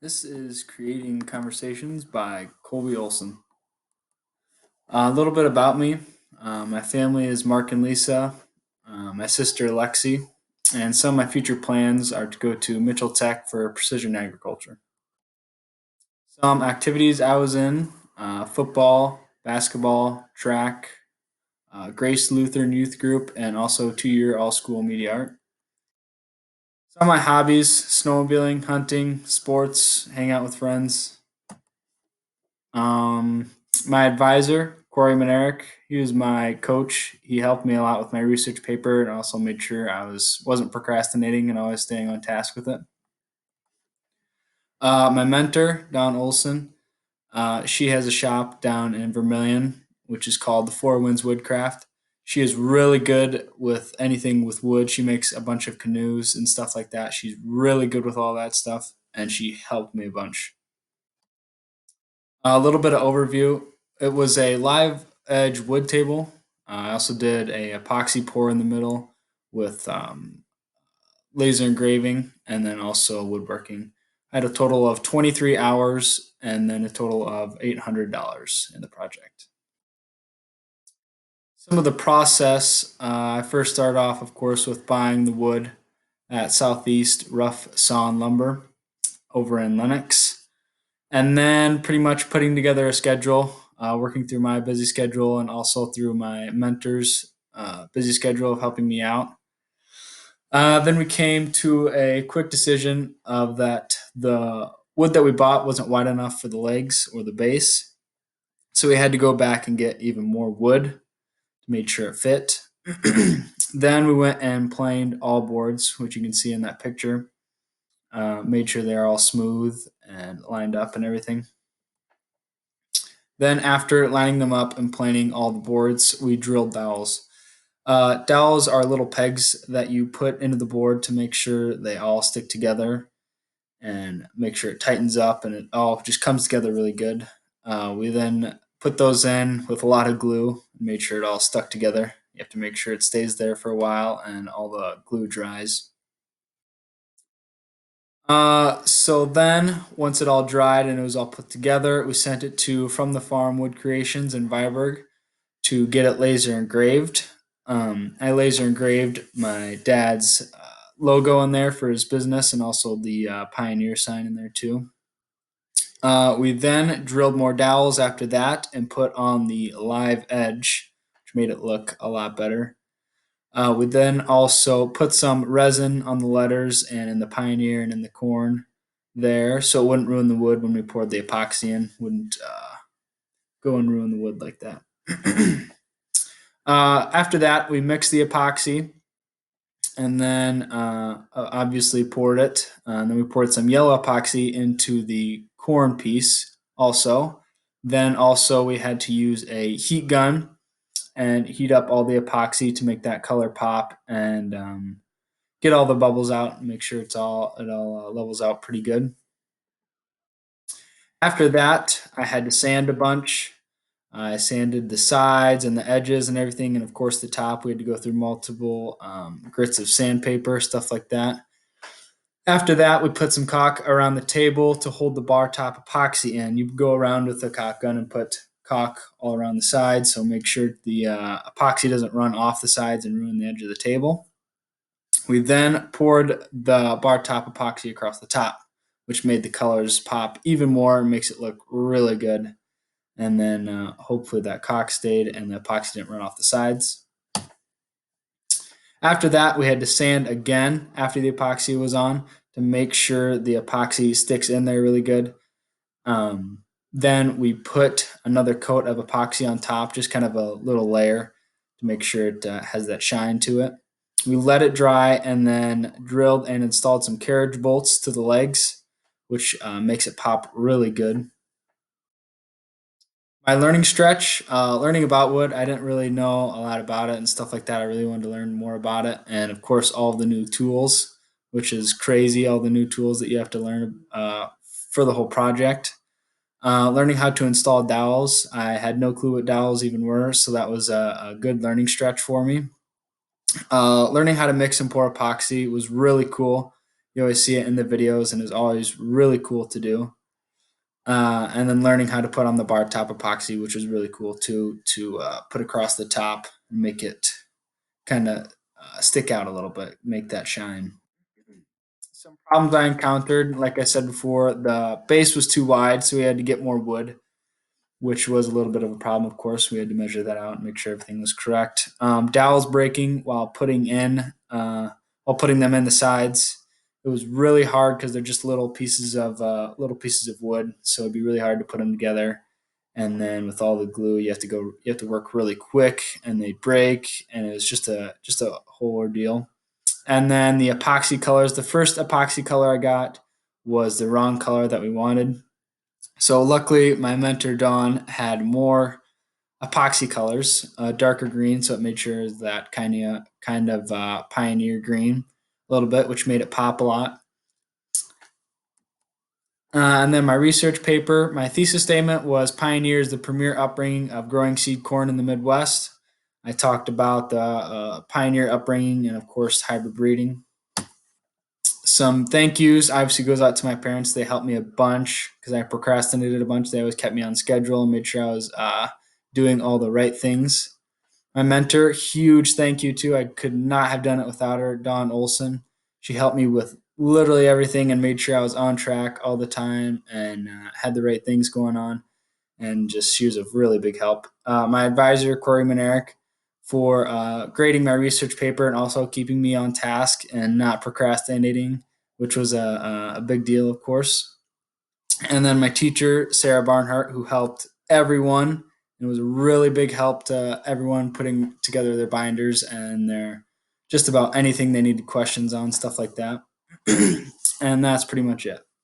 This is Creating Conversations by Colby Olson. A little bit about me. My family is Mark and Lisa, my sister Lexi, and some of my future plans are to go to Mitchell Tech for precision agriculture. Some activities I was in football, basketball, track, Grace Lutheran Youth Group, and also 2 year all school media art. Some of my hobbies snowmobiling, hunting, sports, hang out with friends. Um, my advisor, Corey Monerick, he was my coach. He helped me a lot with my research paper and also made sure wasn't procrastinating and always staying on task with it. My mentor, Don Olson, she has a shop down in Vermilion, which is called the Four Winds Woodcraft. She is really good with anything with wood. She makes a bunch of canoes and stuff like that. She's really good with all that stuff, and she helped me a bunch. A little bit of overview. It was a live edge wood table. I also did a epoxy pour in the middle with laser engraving and then also woodworking. I had a total of 23 hours and then a total of $800 in the project. Some of the process, I first started off, of course, with buying the wood at Southeast Rough Sawn Lumber over in Lenox. And then pretty much putting together a schedule, working through my busy schedule and also through my mentor's busy schedule of helping me out. Then we came to a quick decision of that the wood that we bought wasn't wide enough for the legs or the base, so we had to go back and get even more wood to make sure it fit. Then we went and planed all boards, which you can see in that picture. Made sure they're all smooth and lined up and everything. Then, after lining them up and planing all the boards, we drilled dowels. Dowels are little pegs that you put into the board to make sure they all stick together and make sure it tightens up and it all just comes together really good. We then put those in with a lot of glue and made sure it all stuck together. You have to make sure it stays there for a while and all the glue dries. So then, once it all dried and it was all put together, we sent it to From the Farm Wood Creations in Viborg to get it laser engraved. I laser engraved my dad's logo in there for his business and also the Pioneer sign in there too. We then drilled more dowels after that and put on the live edge, which made it look a lot better. We then also put some resin on the letters and in the Pioneer and in the corn there, so it wouldn't ruin the wood when we poured the epoxy in. Wouldn't go and ruin the wood like that. After that, we mixed the epoxy and then obviously poured it. And then we poured some yellow epoxy into the corn piece also. Then also we had to use a heat gun and heat up all the epoxy to make that color pop and get all the bubbles out and make sure it all levels out pretty good. After that, I had to sand a bunch. I sanded the sides and the edges and everything, and of course the top. We had to go through multiple grits of sandpaper, stuff like that. After that, we put some caulk around the table to hold the bar top epoxy in. You go around with a caulk gun and put caulk all around the sides, so make sure the epoxy doesn't run off the sides and ruin the edge of the table. We then poured the bar top epoxy across the top, which made the colors pop even more and makes it look really good. And then hopefully that caulk stayed and the epoxy didn't run off the sides. After that, we had to sand again after the epoxy was on to make sure the epoxy sticks in there really good. Then we put another coat of epoxy on top, just kind of a little layer to make sure it has that shine to it. We let it dry and then drilled and installed some carriage bolts to the legs, which makes it pop really good. My learning stretch, learning about wood, I didn't really know a lot about it and stuff like that. I really wanted to learn more about it. And of course, all of the new tools, which is crazy, all the new tools that you have to learn for the whole project. Learning how to install dowels. I had no clue what dowels even were, so that was a good learning stretch for me. Learning how to mix and pour epoxy was really cool You always see it in the videos, and it's always really cool to do. And then learning how to put on the bar top epoxy, which is really cool too, to put across the top and make it kind of stick out a little bit, make that shine. Some problems I encountered, like I said before, the base was too wide, so we had to get more wood, which was a little bit of a problem. Of course, we had to measure that out and make sure everything was correct. Dowels breaking while putting them in the sides. It was really hard because they're just little pieces of wood, so it'd be really hard to put them together. And then with all the glue, you have to work really quick, and they break, and it was just a whole ordeal. And then the epoxy colors. The first epoxy color I got was the wrong color that we wanted. So luckily, my mentor Dawn had more epoxy colors, darker green, so it made sure that kind of pioneer green a little bit, which made it pop a lot. And then my research paper, my thesis statement was Pioneer is the premier upbringing of growing seed corn in the Midwest. I talked about the pioneer upbringing and, of course, hybrid breeding. Some thank yous obviously goes out to my parents. They helped me a bunch because I procrastinated a bunch. They always kept me on schedule and made sure I was doing all the right things. My mentor, huge thank you to. I could not have done it without her, Dawn Olson. She helped me with literally everything and made sure I was on track all the time and had the right things going on. And just she was a really big help. My advisor, Corey Monerick, for grading my research paper and also keeping me on task and not procrastinating, which was a big deal, of course. And then my teacher, Sarah Barnhart, who helped everyone. It was a really big help to everyone putting together their binders and their just about anything they needed questions on, stuff like that. And that's pretty much it.